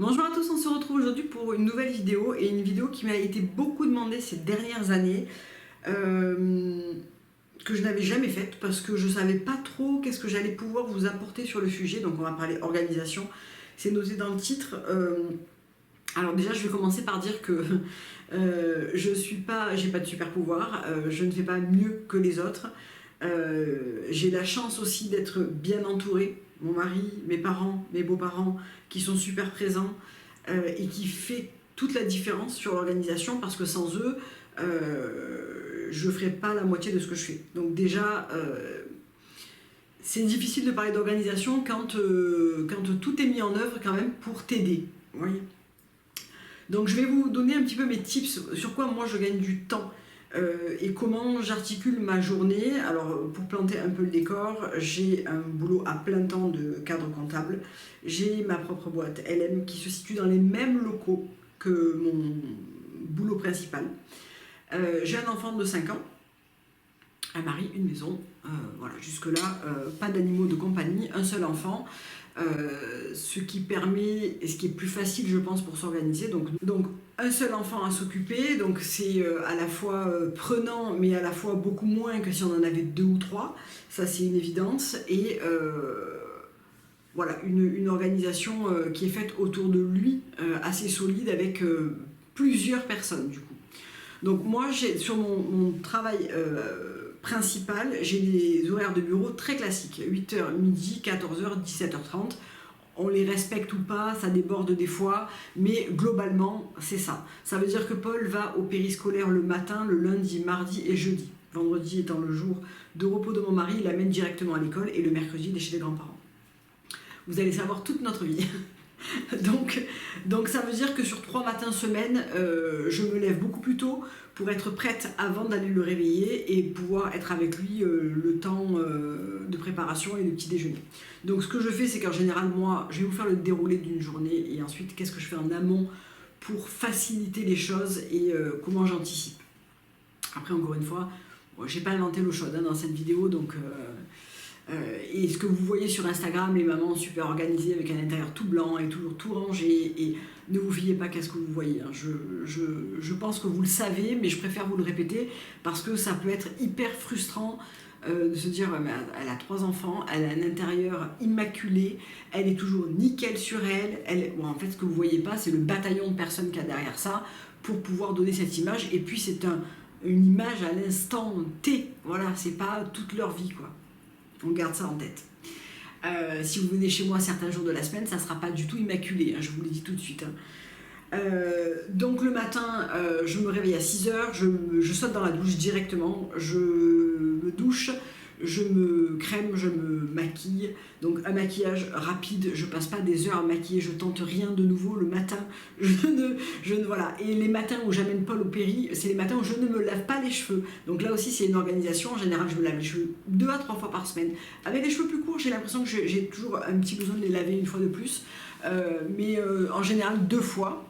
Bonjour à tous, on se retrouve aujourd'hui pour une nouvelle vidéo et une vidéo qui m'a été beaucoup demandée ces dernières années que je n'avais jamais faite parce que je ne savais pas trop qu'est-ce que j'allais pouvoir vous apporter sur le sujet. Donc on va parler organisation, c'est noté dans le titre. Alors déjà je vais commencer par dire que j'ai pas de super pouvoir, je ne fais pas mieux que les autres. J'ai la chance aussi d'être bien entourée, mon mari, mes parents, mes beaux-parents qui sont super présents et qui fait toute la différence sur l'organisation parce que sans eux, je ne ferais pas la moitié de ce que je fais. Donc déjà, c'est difficile de parler d'organisation quand tout est mis en œuvre quand même pour t'aider. Vous voyez ? Donc je vais vous donner un petit peu mes tips sur quoi moi je gagne du temps et comment j'articule ma journée. Alors pour planter un peu le décor, j'ai un boulot à plein temps de cadre comptable. J'ai ma propre boîte LM qui se situe dans les mêmes locaux que mon boulot principal. J'ai un enfant de 5 ans, un mari, une maison. Voilà, jusque-là, pas d'animaux de compagnie, un seul enfant. Ce qui permet, et ce qui est plus facile je pense pour s'organiser, donc un seul enfant à s'occuper, donc c'est à la fois prenant mais à la fois beaucoup moins que si on en avait 2 ou 3, ça c'est une évidence, et voilà, une organisation qui est faite autour de lui, assez solide avec plusieurs personnes du coup. Donc moi sur mon travail principal, j'ai des horaires de bureau très classiques, 8h midi, 14h, 17h30. On les respecte ou pas, ça déborde des fois, mais globalement, c'est ça. Ça veut dire que Paul va au périscolaire le matin, le lundi, mardi et jeudi. Vendredi étant le jour de repos de mon mari, il l'amène directement à l'école et le mercredi, il est chez les grands-parents. Vous allez savoir toute notre vie. Donc ça veut dire que sur 3 matins semaine, je me lève beaucoup plus tôt pour être prête avant d'aller le réveiller et pouvoir être avec lui le temps de préparation et de petit déjeuner. Donc ce que je fais, c'est qu'en général, moi, je vais vous faire le déroulé d'une journée et ensuite qu'est-ce que je fais en amont pour faciliter les choses et comment j'anticipe. Après, encore une fois, j'ai pas inventé l'eau chaude dans cette vidéo, donc... et ce que vous voyez sur Instagram, les mamans super organisées avec un intérieur tout blanc et toujours tout rangé, et ne vous fiez pas qu'à ce que vous voyez, hein. Je pense que vous le savez, mais je préfère vous le répéter parce que ça peut être hyper frustrant de se dire elle a 3 enfants, elle a un intérieur immaculé, elle est toujours nickel sur elle. Bon, en fait ce que vous voyez pas, c'est le bataillon de personnes qu'il y a derrière ça pour pouvoir donner cette image, et puis c'est une image à l'instant T, voilà, c'est pas toute leur vie quoi. On garde ça en tête. Si vous venez chez moi certains jours de la semaine, ça ne sera pas du tout immaculé, hein, je vous le dis tout de suite. Donc le matin, je me réveille à 6h, je saute dans la douche directement, je me douche, je me crème, je me maquille. Donc un maquillage rapide, je passe pas des heures à maquiller, je tente rien de nouveau le matin. Voilà. Et les matins où j'amène Paul au péri, c'est les matins où je ne me lave pas les cheveux. Donc là aussi c'est une organisation. En général je me lave les cheveux 2 à 3 fois par semaine. Avec les cheveux plus courts, j'ai l'impression que j'ai toujours un petit besoin de les laver une fois de plus. Mais en général 2 fois.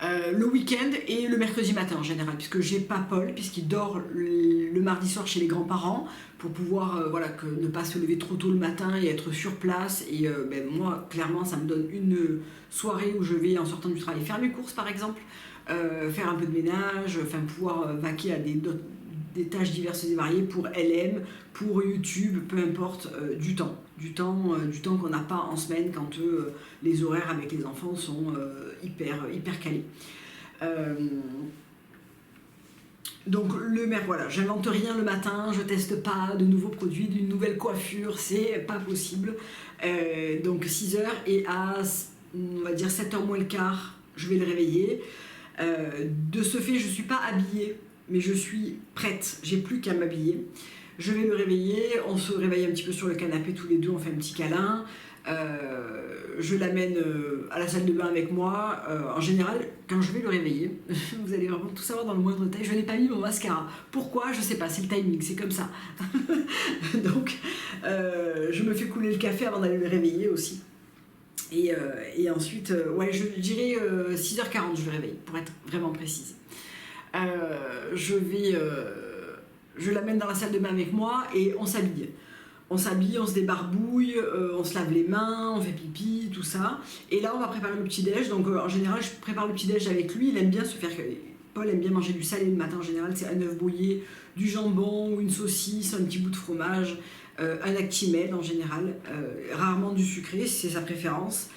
Le week-end et le mercredi matin en général, puisque j'ai pas Paul, puisqu'il dort le mardi soir chez les grands-parents, pour pouvoir ne pas se lever trop tôt le matin et être sur place. Et moi, clairement, ça me donne une soirée où je vais, en sortant du travail, faire mes courses par exemple, faire un peu de ménage, pouvoir vaquer à des tâches diverses et variées pour LM, pour YouTube, peu importe, du temps qu'on n'a pas en semaine quand les horaires avec les enfants sont hyper calés. Donc voilà, j'invente rien le matin, je teste pas de nouveaux produits, d'une nouvelle coiffure, c'est pas possible. Donc 6h, et à on va dire 7h moins le quart, je vais le réveiller. De ce fait, je suis pas habillée, mais je suis prête, j'ai plus qu'à m'habiller. Je vais le réveiller, on se réveille un petit peu sur le canapé tous les deux, on fait un petit câlin. Je l'amène à la salle de bain avec moi. En général, quand je vais le réveiller, vous allez vraiment tout savoir dans le moindre détail, je n'ai pas mis mon mascara. Pourquoi ? Je sais pas, c'est le timing, c'est comme ça. Donc, je me fais couler le café avant d'aller le réveiller aussi. Et ensuite, je dirais 6h40, je le réveille, pour être vraiment précise. Je l'amène dans la salle de bain avec moi et on s'habille. On s'habille, on se débarbouille, on se lave les mains, on fait pipi, tout ça. Et là, on va préparer le petit-déj. Donc, en général, je prépare le petit-déj avec lui. Il aime bien se faire... Paul aime bien manger du salé le matin. En général, c'est un œuf brouillé, du jambon, ou une saucisse, un petit bout de fromage, un actimel en général. Rarement du sucré, si c'est sa préférence.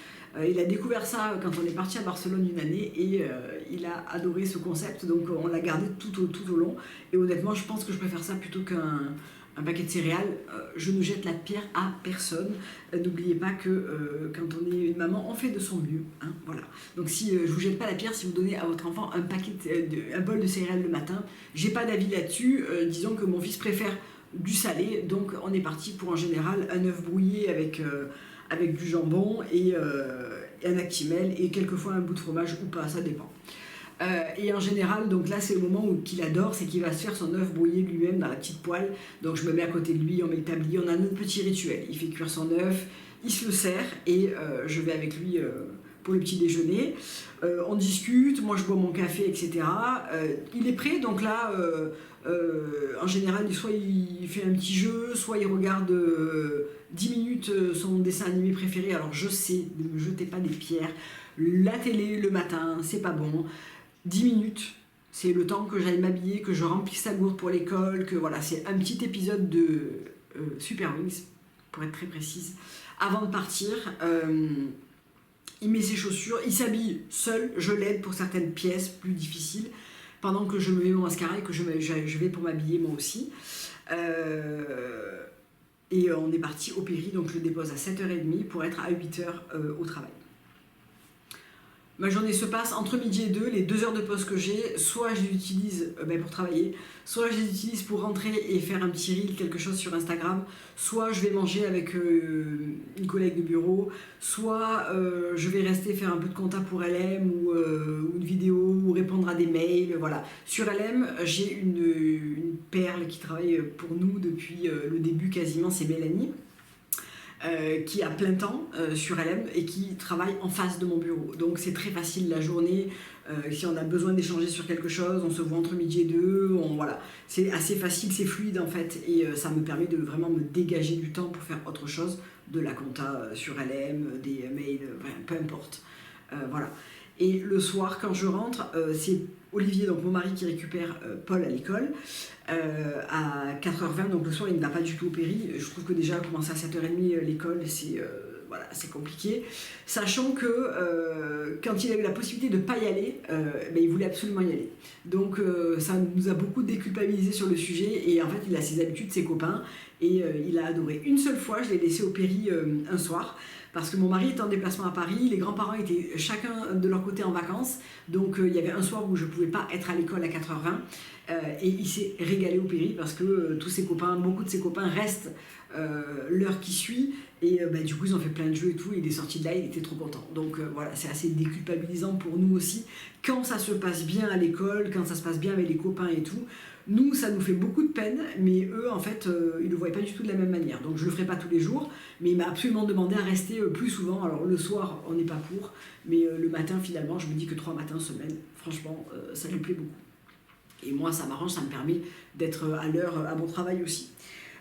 Il a découvert ça quand on est parti à Barcelone une année et il a adoré ce concept. Donc, on l'a gardé tout au long. Et honnêtement, je pense que je préfère ça plutôt qu'un paquet de céréales. Je ne jette la pierre à personne. N'oubliez pas que quand on est une maman, on fait de son mieux. Hein, voilà. Donc si je vous jette pas la pierre, si vous donnez à votre enfant un bol de céréales le matin, j'ai pas d'avis là-dessus. Disons que mon fils préfère du salé, donc on est parti pour en général un œuf brouillé avec du jambon et un actimel et quelquefois un bout de fromage ou pas, ça dépend. Et en général, donc là c'est le moment qu'il adore, c'est qu'il va se faire son œuf brouillé lui-même dans la petite poêle. Donc je me mets à côté de lui, on met le tablier, on a notre petit rituel. Il fait cuire son œuf, il se le sert et je vais avec lui pour le petit déjeuner. On discute, moi je bois mon café, etc. Il est prêt, donc là en général soit il fait un petit jeu, soit il regarde 10 minutes son dessin animé préféré. Alors je sais, ne me jetez pas des pierres, la télé le matin c'est pas bon. 10 minutes, c'est le temps que j'aille m'habiller, que je remplisse sa gourde pour l'école, que voilà, c'est un petit épisode de Super Wings, pour être très précise. Avant de partir, il met ses chaussures, il s'habille seul, je l'aide pour certaines pièces plus difficiles, pendant que je me mets mon mascara et que je vais pour m'habiller moi aussi. Et on est parti au Péri, donc je le dépose à 7h30 pour être à 8h au travail. Ma journée se passe entre midi et 2, les 2 heures de pause que j'ai, soit je les utilise pour travailler, soit je les utilise pour rentrer et faire un petit reel, quelque chose sur Instagram, soit je vais manger avec une collègue de bureau, soit je vais rester faire un peu de compta pour LM ou une vidéo ou répondre à des mails, voilà. Sur LM, j'ai une perle qui travaille pour nous depuis le début quasiment, c'est Mélanie. Qui a plein temps sur LM et qui travaille en face de mon bureau. Donc c'est très facile la journée, si on a besoin d'échanger sur quelque chose, on se voit entre midi et 2, voilà. C'est assez facile, c'est fluide en fait, et ça me permet de vraiment me dégager du temps pour faire autre chose, de la compta sur LM, des mails, peu importe. Voilà. Et le soir, quand je rentre, c'est Olivier, donc mon mari, qui récupère Paul à l'école à 4h20, donc le soir il ne va pas du tout au péri. Je trouve que déjà commencer à 7h30 l'école, c'est compliqué. Sachant que quand il a eu la possibilité de ne pas y aller, il voulait absolument y aller. Donc ça nous a beaucoup déculpabilisé sur le sujet et en fait il a ses habitudes, ses copains et il a adoré. Une seule fois, je l'ai laissé au péri un soir. Parce que mon mari était en déplacement à Paris, les grands-parents étaient chacun de leur côté en vacances, donc il y avait un soir où je ne pouvais pas être à l'école à 4h20, et il s'est régalé au péri parce que tous ses copains, beaucoup de ses copains restent l'heure qui suit, et du coup ils ont fait plein de jeux et tout, et il est sorti de là, il était trop content. Donc voilà, c'est assez déculpabilisant pour nous aussi, quand ça se passe bien à l'école, quand ça se passe bien avec les copains et tout. Nous, ça nous fait beaucoup de peine, mais eux, en fait, ils ne le voyaient pas du tout de la même manière. Donc, je ne le ferai pas tous les jours, mais il m'a absolument demandé à rester plus souvent. Alors, le soir, on n'est pas pour, mais le matin, finalement, je me dis que 3 matins semaine, franchement, ça lui plaît beaucoup. Et moi, ça m'arrange, ça me permet d'être à l'heure à mon travail aussi.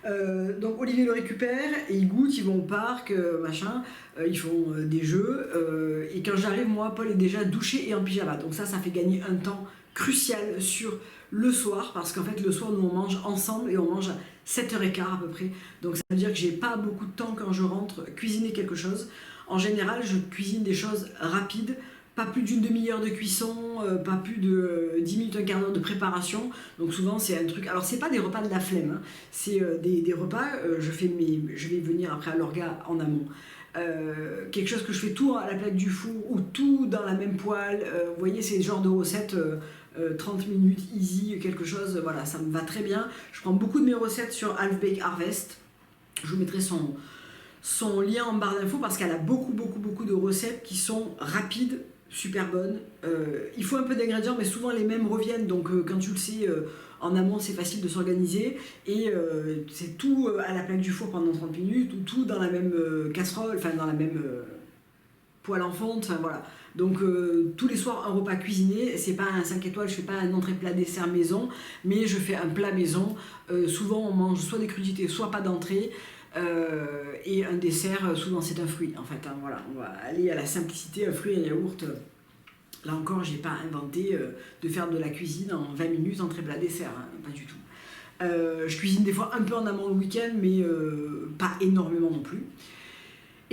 Donc, Olivier le récupère, et ils goûtent, ils vont au parc, machin, ils font des jeux, et quand j'arrive, moi, Paul est déjà douché et en pyjama. Donc ça fait gagner un temps crucial sur le soir, parce qu'en fait le soir nous on mange ensemble et on mange à 7h15 à peu près, donc ça veut dire que j'ai pas beaucoup de temps quand je rentre cuisiner quelque chose. En général je cuisine des choses rapides, pas plus d'une demi-heure de cuisson, pas plus de 10 minutes, un quart d'heure de préparation, donc souvent c'est un truc, alors c'est pas des repas de la flemme, hein. C'est des repas, je vais venir après à l'orga en amont. Quelque chose que je fais tout à la plaque du four ou tout dans la même poêle, vous voyez, c'est le genre de recettes 30 minutes easy, quelque chose, voilà, ça me va très bien. Je prends beaucoup de mes recettes sur Half Bake Harvest, je vous mettrai son lien en barre d'infos parce qu'elle a beaucoup de recettes qui sont rapides, super bonnes. Il faut un peu d'ingrédients, mais souvent les mêmes reviennent, donc quand tu le sais en amont, c'est facile de s'organiser, et c'est tout à la plaque du four pendant 30 minutes, ou tout dans la même casserole, enfin dans la même poêle en fonte, enfin voilà. Donc tous les soirs un repas cuisiné, c'est pas un 5 étoiles, je fais pas un entrée plat dessert maison, mais je fais un plat maison. Souvent on mange soit des crudités, soit pas d'entrée. Et un dessert, souvent c'est un fruit en fait, hein, voilà, on va aller à la simplicité, un fruit, un yaourt. Là encore, j'ai pas inventé de faire de la cuisine en 20 minutes, entrée plat dessert, hein, pas du tout. Je cuisine des fois un peu en amont le week-end, mais pas énormément non plus.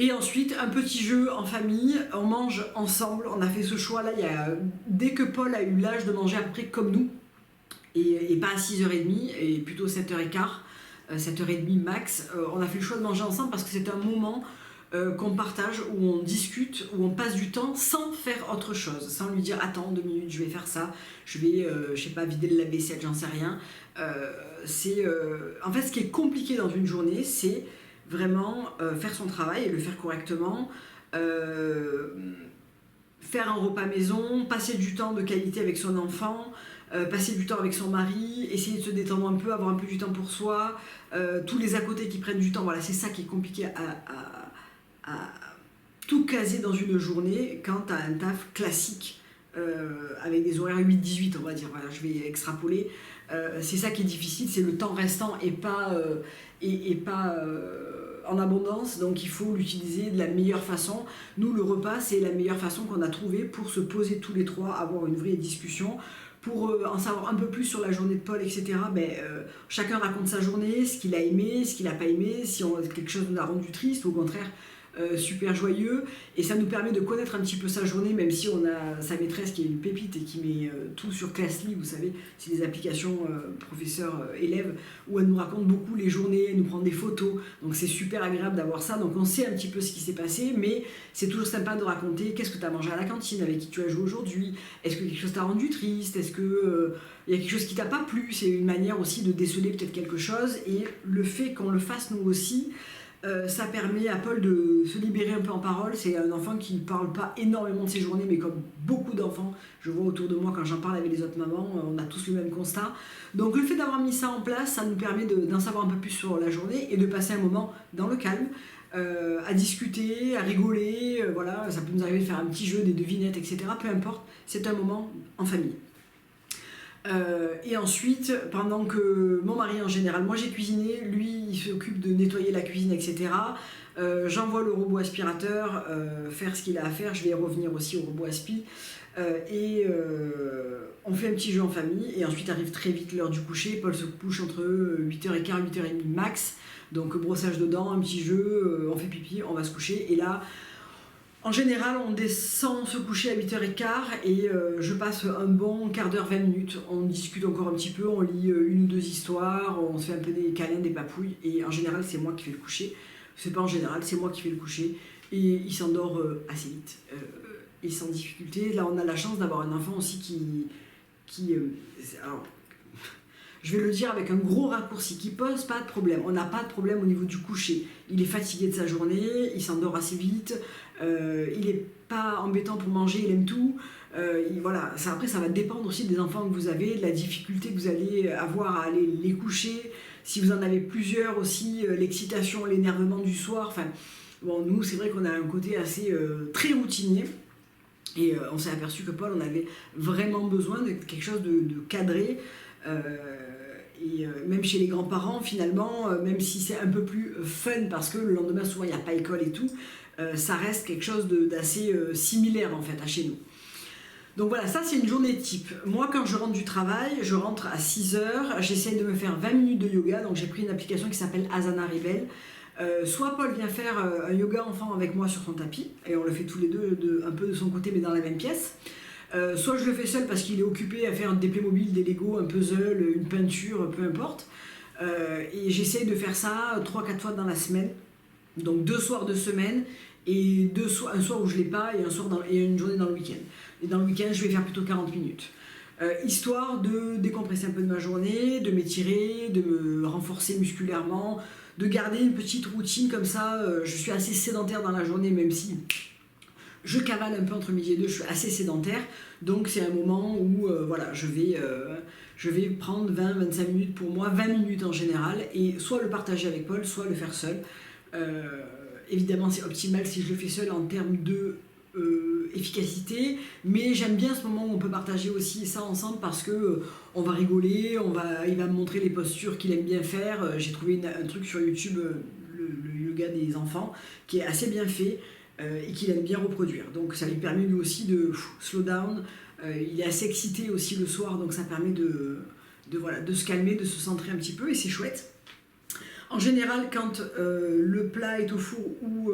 Et ensuite, un petit jeu en famille, on mange ensemble, on a fait ce choix-là, dès que Paul a eu l'âge de manger à peu près comme nous, et pas à 6h30, et plutôt 7h15, 7h30 max, on a fait le choix de manger ensemble parce que c'est un moment qu'on partage, où on discute, où on passe du temps sans faire autre chose, sans lui dire attends 2 minutes, je vais faire ça, je vais, je sais pas, vider le lave-vaisselle, j'en sais rien. En fait, ce qui est compliqué dans une journée, c'est vraiment faire son travail et le faire correctement, faire un repas maison, passer du temps de qualité avec son enfant, passer du temps avec son mari, essayer de se détendre un peu, avoir un peu du temps pour soi, tous les à côté qui prennent du temps, voilà, c'est ça qui est compliqué à tout caser dans une journée quand tu as un taf classique avec des horaires 8-18, on va dire, voilà, je vais extrapoler. C'est ça qui est difficile, c'est le temps restant et pas en abondance, donc il faut l'utiliser de la meilleure façon. Nous, le repas, c'est la meilleure façon qu'on a trouvée pour se poser tous les trois, avoir une vraie discussion, pour en savoir un peu plus sur la journée de Paul, etc. Chacun raconte sa journée, ce qu'il a aimé, ce qu'il n'a pas aimé, si quelque chose nous a rendu triste, ou au contraire, super joyeux, et ça nous permet de connaître un petit peu sa journée, même si on a sa maîtresse qui est une pépite et qui met tout sur Classly, vous savez, c'est des applications professeur-élève, où elle nous raconte beaucoup les journées, elle nous prend des photos, donc c'est super agréable d'avoir ça, donc on sait un petit peu ce qui s'est passé, mais c'est toujours sympa de raconter qu'est-ce que tu as mangé à la cantine, avec qui tu as joué aujourd'hui, est-ce que quelque chose t'a rendu triste, est-ce que il y a quelque chose qui t'a pas plu, c'est une manière aussi de déceler peut-être quelque chose, et le fait qu'on le fasse nous aussi, ça permet à Paul de se libérer un peu en parole. C'est un enfant qui ne parle pas énormément de ses journées, mais comme beaucoup d'enfants, je vois autour de moi quand j'en parle avec les autres mamans, on a tous le même constat. Donc le fait d'avoir mis ça en place, ça nous permet d'en savoir un peu plus sur la journée et de passer un moment dans le calme, à discuter, à rigoler, voilà, ça peut nous arriver de faire un petit jeu, des devinettes, etc. Peu importe, c'est un moment en famille. Et ensuite, pendant que mon mari en général, moi j'ai cuisiné, lui il s'occupe de nettoyer la cuisine, etc. J'envoie le robot aspirateur faire ce qu'il a à faire, je vais revenir aussi au robot aspi. On fait un petit jeu en famille, et ensuite arrive très vite l'heure du coucher. Paul se couche entre 8h15 et 8h30 max, donc brossage de dents, un petit jeu, on fait pipi, on va se coucher, et là en général, on descend se coucher à 8h15 et je passe un bon quart d'heure, 20 minutes. On discute encore un petit peu, on lit une ou deux histoires, on se fait un peu des câlins, des papouilles. Et en général, c'est moi qui fais le coucher. C'est pas en général, c'est moi qui fais le coucher. Et il s'endort assez vite et sans difficulté. Là, on a la chance d'avoir un enfant aussi alors, je vais le dire avec un gros raccourci, qui pose pas de problème. On n'a pas de problème au niveau du coucher. Il est fatigué de sa journée, il s'endort assez vite, il n'est pas embêtant pour manger, il aime tout. Voilà. Après, ça va dépendre aussi des enfants que vous avez, de la difficulté que vous allez avoir à aller les coucher. Si vous en avez plusieurs aussi, l'excitation, l'énervement du soir. Enfin, bon, nous, c'est vrai qu'on a un côté assez très routinier. Et on s'est aperçu que Paul, on avait vraiment besoin de quelque chose de cadré. Même chez les grands-parents, finalement, même si c'est un peu plus fun parce que le lendemain souvent il n'y a pas école et tout, ça reste quelque chose d'assez similaire en fait à chez nous. Donc voilà, ça c'est une journée type. Moi quand je rentre du travail, je rentre à 6h, j'essaie de me faire 20 minutes de yoga, donc j'ai pris une application qui s'appelle Asana Rebel. Soit Paul vient faire un yoga enfant avec moi sur son tapis, et on le fait tous les deux un peu de son côté mais dans la même pièce. Soit je le fais seul parce qu'il est occupé à faire des Playmobil, des Lego, un puzzle, une peinture, peu importe. Et j'essaye de faire ça 3-4 fois dans la semaine. Donc 2 soirs de semaine et un soir où je ne l'ai pas et une journée dans le week-end. Et dans le week-end, je vais faire plutôt 40 minutes. Histoire de décompresser un peu de ma journée, de m'étirer, de me renforcer musculairement, de garder une petite routine comme ça. Je suis assez sédentaire dans la journée, même si je cavale un peu entre midi et 2, je suis assez sédentaire, donc c'est un moment où voilà, je vais prendre 20-25 minutes pour moi, 20 minutes en général, et soit le partager avec Paul, soit le faire seul. Évidemment, c'est optimal si je le fais seul en termes de efficacité, mais j'aime bien ce moment où on peut partager aussi ça ensemble parce que on va rigoler, il va me montrer les postures qu'il aime bien faire. J'ai trouvé un truc sur YouTube, yoga des enfants, qui est assez bien fait et qu'il aime bien reproduire. Donc ça lui permet lui aussi de slow down. Il est assez excité aussi le soir, donc ça permet de se calmer, de se centrer un petit peu, et c'est chouette. En général, quand le plat est au four ou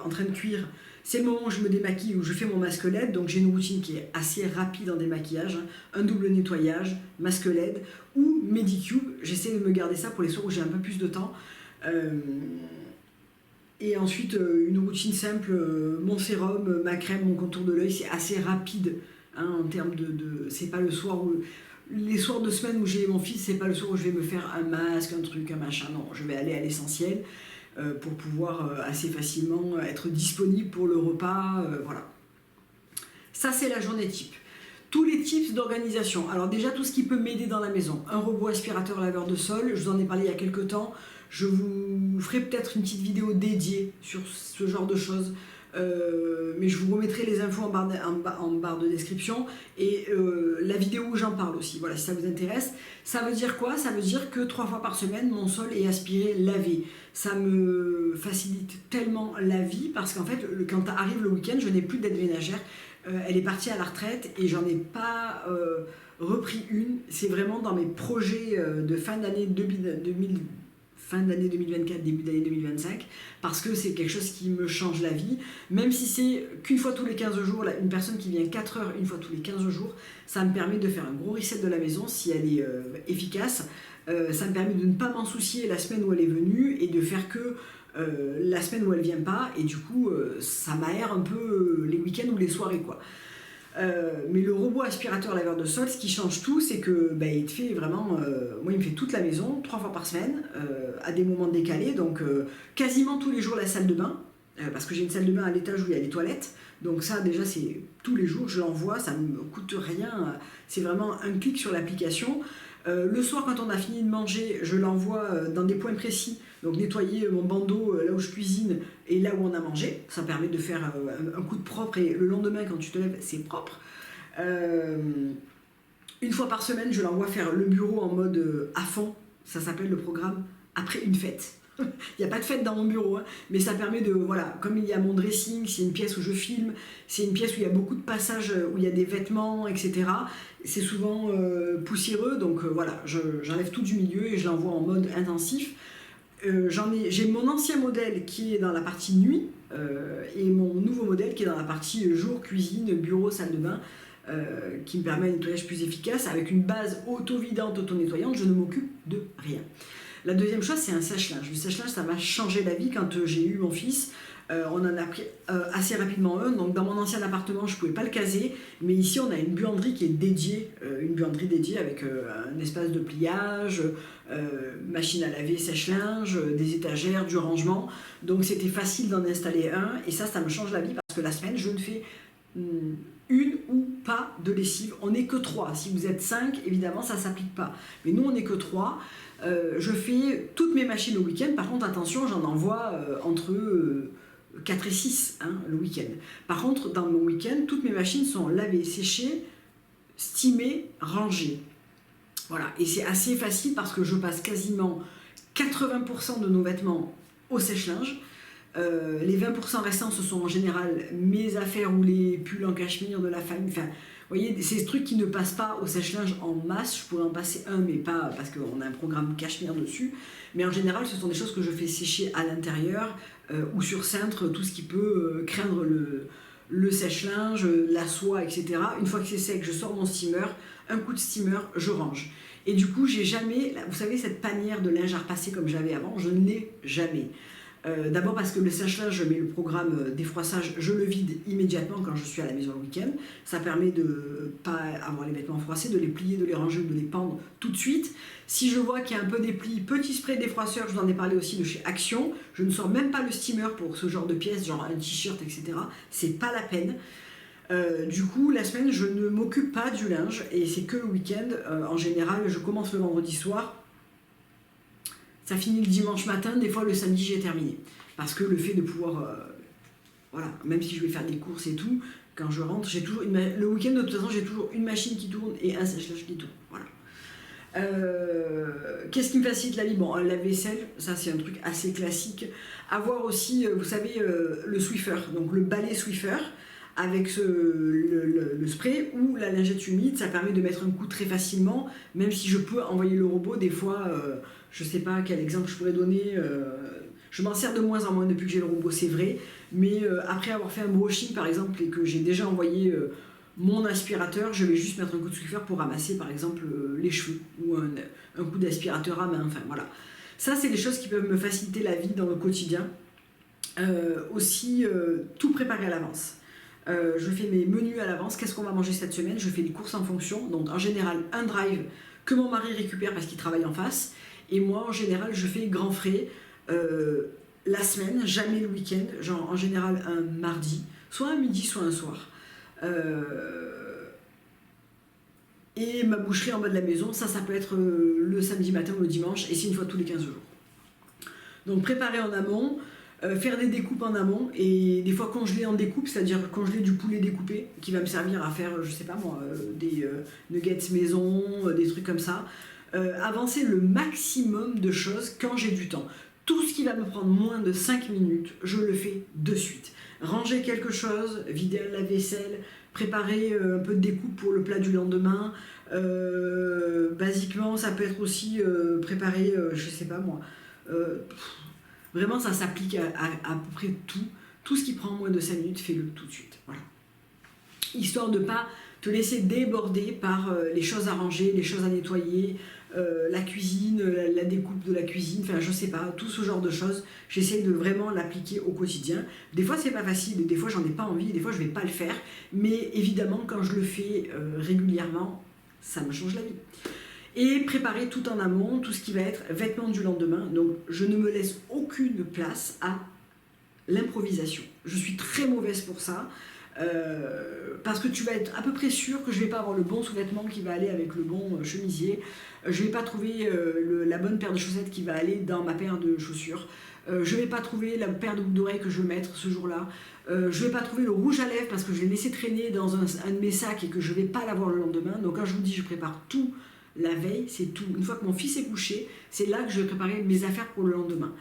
en train de cuire, c'est le moment où je me démaquille, où je fais mon masque LED. Donc j'ai une routine qui est assez rapide en démaquillage, hein. Un double nettoyage, masque LED ou Medicube. J'essaie de me garder ça pour les soirs où j'ai un peu plus de temps. Et ensuite, une routine simple, mon sérum, ma crème, mon contour de l'œil, c'est assez rapide, hein, en termes c'est pas le soir où... Les soirs de semaine où j'ai mon fils, c'est pas le soir où je vais me faire un masque, un truc, un machin. Non, je vais aller à l'essentiel pour pouvoir assez facilement être disponible pour le repas. Voilà. Ça, c'est la journée type. Tous les types d'organisation. Alors déjà, tout ce qui peut m'aider dans la maison. Un robot aspirateur laveur de sol, je vous en ai parlé il y a quelques temps. Je vous ferai peut-être une petite vidéo dédiée sur ce genre de choses. Mais je vous remettrai les infos en barre de description et la vidéo où j'en parle aussi, voilà, si ça vous intéresse. Ça veut dire quoi? Ça veut dire que 3 fois par semaine, mon sol est aspiré, lavé. Ça me facilite tellement la vie parce qu'en fait, quand arrive le week-end, je n'ai plus d'aide ménagère. Elle est partie à la retraite et j'en ai pas repris une. C'est vraiment dans mes projets de fin d'année 2024, début d'année 2025, parce que c'est quelque chose qui me change la vie, même si c'est qu'une fois tous les 15 jours, une personne qui vient 4 heures une fois tous les 15 jours, ça me permet de faire un gros reset de la maison si elle est efficace. Ça me permet de ne pas m'en soucier la semaine où elle est venue et de faire que la semaine où elle vient pas, et du coup ça m'aère un peu les week-ends ou les soirées, quoi. Mais le robot aspirateur laveur de sol, ce qui change tout, c'est que il te fait vraiment, moi il me fait toute la maison 3 fois par semaine à des moments décalés, donc quasiment tous les jours la salle de bain, parce que j'ai une salle de bain à l'étage où il y a les toilettes, donc ça déjà c'est tous les jours, je l'envoie, ça ne me coûte rien, c'est vraiment un clic sur l'application. Le soir, quand on a fini de manger, je l'envoie dans des points précis, donc nettoyer mon bandeau là où je cuisine et là où on a mangé. Ça permet de faire un coup de propre et le lendemain, quand tu te lèves, c'est propre. Une fois par semaine, je l'envoie faire le bureau en mode à fond. Ça s'appelle le programme après une fête. Il n'y a pas de fête dans mon bureau, hein, mais ça permet de, voilà, comme il y a mon dressing, c'est une pièce où je filme, c'est une pièce où il y a beaucoup de passages, où il y a des vêtements, etc. C'est souvent poussiéreux, donc voilà, j'enlève tout du milieu et je l'envoie en mode intensif. J'ai mon ancien modèle qui est dans la partie nuit et mon nouveau modèle qui est dans la partie jour, cuisine, bureau, salle de bain, qui me permet un nettoyage plus efficace avec une base auto-vidante, auto-nettoyante. Je ne m'occupe de rien. La deuxième chose, c'est un sèche-linge. Le sèche-linge, ça m'a changé la vie quand j'ai eu mon fils. On en a pris assez rapidement un. Donc dans mon ancien appartement, je ne pouvais pas le caser. Mais ici, on a une buanderie qui est dédiée, une buanderie dédiée avec un espace de pliage, machine à laver, sèche-linge, des étagères, du rangement. Donc c'était facile d'en installer un. Et ça me change la vie parce que la semaine, je ne fais une ou pas de lessive. On n'est que 3. Si vous êtes 5, évidemment, ça ne s'applique pas. Mais nous, on n'est que 3. Je fais toutes mes machines le week-end. Par contre, attention, j'en envoie entre 4 et 6 le week-end. Par contre, dans mon week-end, toutes mes machines sont lavées, séchées, steamées, rangées. Voilà. Et c'est assez facile parce que je passe quasiment 80% de nos vêtements au sèche-linge. Les 20% restants, ce sont en général mes affaires ou les pulls en cachemire de la famille. Enfin, vous voyez, ces trucs qui ne passent pas au sèche-linge en masse. Je pourrais en passer un, mais pas parce qu'on a un programme cachemire dessus. Mais en général, ce sont des choses que je fais sécher à l'intérieur ou sur cintre, tout ce qui peut craindre le sèche-linge, la soie, etc. Une fois que c'est sec, je sors mon steamer, un coup de steamer, je range. Et du coup, j'ai jamais, vous savez, cette panière de linge à repasser comme j'avais avant, je ne l'ai jamais. D'abord parce que le sèche-linge, je mets le programme défroissage, je le vide immédiatement quand je suis à la maison le week-end. Ça permet de ne pas avoir les vêtements froissés, de les plier, de les ranger ou de les pendre tout de suite. Si je vois qu'il y a un peu dépli, petit spray défroisseur, je vous en ai parlé aussi de chez Action. Je ne sors même pas le steamer pour ce genre de pièces, genre un t-shirt, etc. C'est pas la peine. Du coup, la semaine, je ne m'occupe pas du linge et c'est que le week-end. En général, je commence le vendredi soir. Ça finit le dimanche matin, des fois le samedi j'ai terminé. Parce que le fait de pouvoir, voilà, même si je vais faire des courses et tout, quand je rentre, j'ai toujours le week-end de toute façon j'ai toujours une machine qui tourne et un sèche-linge qui tourne. Voilà. Qu'est-ce qui me facilite la vie? Bon, la vaisselle, ça c'est un truc assez classique. Avoir aussi, vous savez, le Swiffer, donc le balai Swiffer, avec le spray ou la lingette humide, ça permet de mettre un coup très facilement, même si je peux envoyer le robot, des fois, je sais pas quel exemple je pourrais donner, je m'en sers de moins en moins depuis que j'ai le robot, c'est vrai, mais après avoir fait un brushing par exemple et que j'ai déjà envoyé mon aspirateur, je vais juste mettre un coup de Swiffer pour ramasser par exemple les cheveux ou un coup d'aspirateur à main, enfin voilà. Ça c'est des choses qui peuvent me faciliter la vie dans le quotidien. Aussi, tout préparer à l'avance. Je fais mes menus à l'avance, qu'est-ce qu'on va manger cette semaine, je fais les courses en fonction, donc en général un drive que mon mari récupère parce qu'il travaille en face, et moi en général je fais grand frais la semaine, jamais le week-end, genre en général un mardi, soit un midi, soit un soir. Et ma boucherie en bas de la maison, ça peut être le samedi matin ou le dimanche, et c'est une fois tous les 15 jours. Donc préparer en amont, faire des découpes en amont, et des fois congeler en découpe, c'est-à-dire congeler du poulet découpé, qui va me servir à faire, je sais pas moi, des nuggets maison, des trucs comme ça. Avancer le maximum de choses quand j'ai du temps. Tout ce qui va me prendre moins de 5 minutes, je le fais de suite. Ranger quelque chose, vider la vaisselle, préparer un peu de découpe pour le plat du lendemain. Basiquement, ça peut être aussi préparer, je sais pas moi. Vraiment, ça s'applique à peu près tout. Tout ce qui prend moins de 5 minutes, fais-le tout de suite. Voilà. Histoire de ne pas te laisser déborder par les choses à ranger, les choses à nettoyer, la cuisine, la découpe de la cuisine, enfin je sais pas, tout ce genre de choses. J'essaie de vraiment l'appliquer au quotidien. Des fois c'est pas facile, des fois j'en ai pas envie, des fois je vais pas le faire, mais évidemment quand je le fais régulièrement, ça me change la vie. Et préparer tout en amont, tout ce qui va être vêtements du lendemain. Donc je ne me laisse aucune place à l'improvisation. Je suis très mauvaise pour ça. Parce que tu vas être à peu près sûr que je ne vais pas avoir le bon sous-vêtement qui va aller avec le bon chemisier. Je ne vais pas trouver la bonne paire de chaussettes qui va aller dans ma paire de chaussures. Je ne vais pas trouver la paire de boucles d'oreilles que je veux mettre ce jour-là. Je ne vais pas trouver le rouge à lèvres parce que je l'ai laissé traîner dans un de mes sacs et que je ne vais pas l'avoir le lendemain. Donc quand je vous dis je prépare tout la veille, c'est tout. Une fois que mon fils est couché, c'est là que je vais préparer mes affaires pour le lendemain.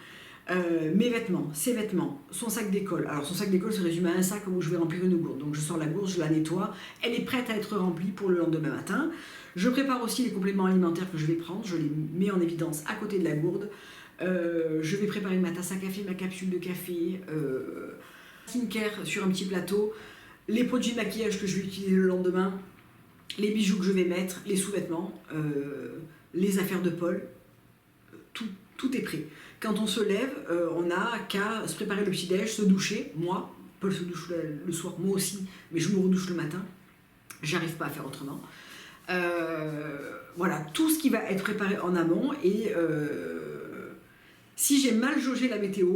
Mes vêtements, ses vêtements, son sac d'école. Alors son sac d'école se résume à un sac où je vais remplir une gourde. Donc je sors la gourde, je la nettoie, elle est prête à être remplie pour le lendemain matin. Je prépare aussi les compléments alimentaires que je vais prendre, je les mets en évidence à côté de la gourde. Je vais préparer ma tasse à café, ma capsule de café, skincare sur un petit plateau, les produits de maquillage que je vais utiliser le lendemain, les bijoux que je vais mettre, les sous-vêtements, les affaires de Paul, tout est prêt. Quand on se lève, on n'a qu'à se préparer le petit-déj, se doucher. Moi, Paul se douche le soir, moi aussi, mais je me redouche le matin. J'arrive pas à faire autrement. Voilà, tout ce qui va être préparé en amont. Et si j'ai mal jaugé la météo,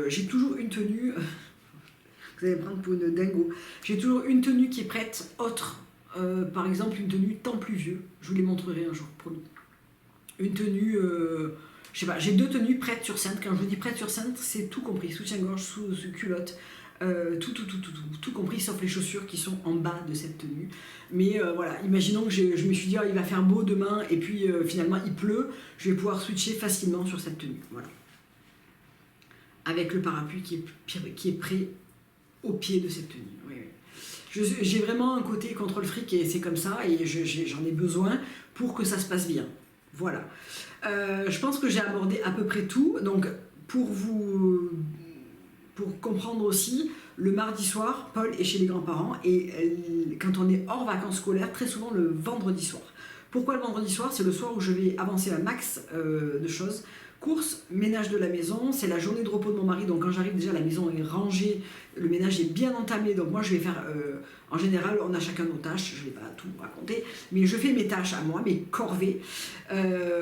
j'ai toujours une tenue... Vous allez me prendre pour une dingo. J'ai toujours une tenue qui est prête, autre. Par exemple, une tenue temps pluvieux. Je vous les montrerai un jour, promis. Une tenue... je sais pas, j'ai 2 tenues prêtes sur cintre. Quand je vous dis prêtes sur cintre, c'est tout compris, soutien-gorge, sous culotte, tout compris, sauf les chaussures qui sont en bas de cette tenue. Mais voilà, imaginons que je me suis dit, oh, il va faire beau demain, et puis finalement il pleut, je vais pouvoir switcher facilement sur cette tenue. Voilà. Avec le parapluie qui est prêt au pied de cette tenue. Oui, oui. J'ai vraiment un côté contrôle fric, et c'est comme ça, et j'en ai besoin pour que ça se passe bien. Voilà. Je pense que j'ai abordé à peu près tout. Donc, pour comprendre aussi, le mardi soir, Paul est chez les grands-parents et quand on est hors vacances scolaires, très souvent le vendredi soir. Pourquoi le vendredi soir? C'est le soir où je vais avancer un max de choses. Courses, ménage de la maison, c'est la journée de repos de mon mari, donc quand j'arrive déjà la maison est rangée, le ménage est bien entamé, donc moi je vais faire, en général on a chacun nos tâches, je ne vais pas tout raconter, mais je fais mes tâches à moi, mes corvées, le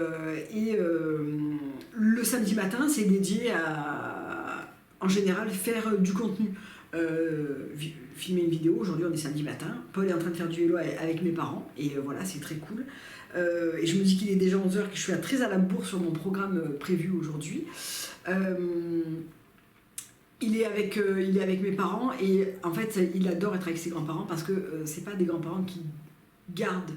samedi matin c'est dédié à, en général, faire du contenu. Filmer une vidéo, aujourd'hui on est samedi matin, Paul est en train de faire du vélo avec mes parents, et voilà, c'est très cool. Et je me dis qu'il est déjà 11h, que je suis très à la bourre sur mon programme prévu aujourd'hui. Il est avec mes parents, et en fait il adore être avec ses grands-parents parce que c'est pas des grands-parents qui gardent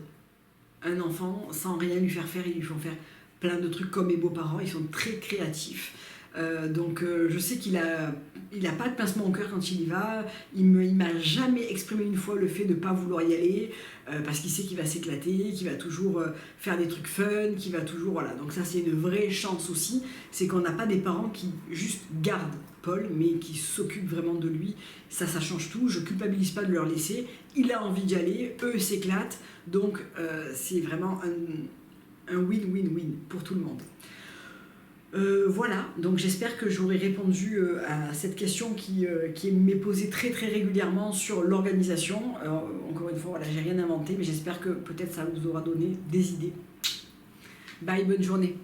un enfant sans rien lui faire faire, ils lui font faire plein de trucs comme mes beaux-parents, ils sont très créatifs. Donc je sais qu'il a pas de pincement au cœur quand il y va, il m'a jamais exprimé une fois le fait de ne pas vouloir y aller, parce qu'il sait qu'il va s'éclater, qu'il va toujours faire des trucs fun, qu'il va toujours... Voilà, donc ça c'est une vraie chance aussi, c'est qu'on n'a pas des parents qui juste gardent Paul, mais qui s'occupent vraiment de lui. Ça change tout, je culpabilise pas de leur laisser, il a envie d'y aller, eux s'éclatent, donc c'est vraiment un win-win-win pour tout le monde. Voilà, donc j'espère que j'aurai répondu à cette question qui m'est posée très très régulièrement sur l'organisation. Encore une fois, voilà, j'ai rien inventé, mais j'espère que peut-être ça vous aura donné des idées. Bye, bonne journée.